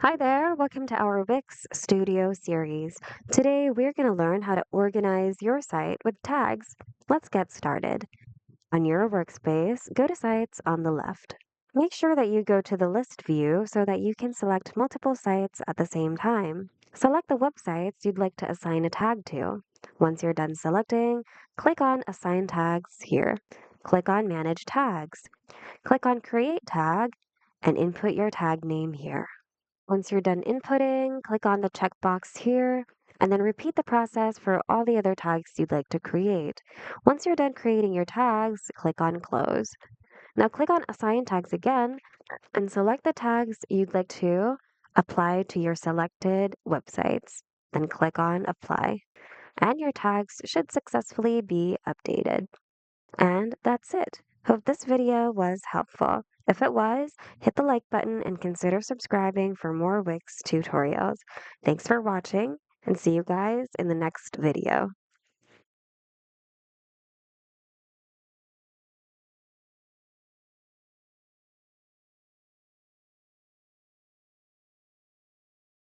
Hi there, welcome to our Wix Studio series. Today we're going to learn how to organize your site with tags. Let's get started. On your workspace, go to Sites on the left. Make sure that you go to the list view so that you can select multiple sites at the same time. Select the websites you'd like to assign a tag to. Once you're done selecting, click on Assign Tags here. Click on Manage Tags. Click on Create Tag and input your tag name here. Once you're done inputting, click on the checkbox here, and then repeat the process for all the other tags you'd like to create. Once you're done creating your tags, click on Close. Now click on Assign Tags again, and select the tags you'd like to apply to your selected websites. Then click on Apply, and your tags should successfully be updated. And that's it. Hope this video was helpful. If it was, hit the like button and consider subscribing for more Wix tutorials. Thanks for watching and see you guys in the next video.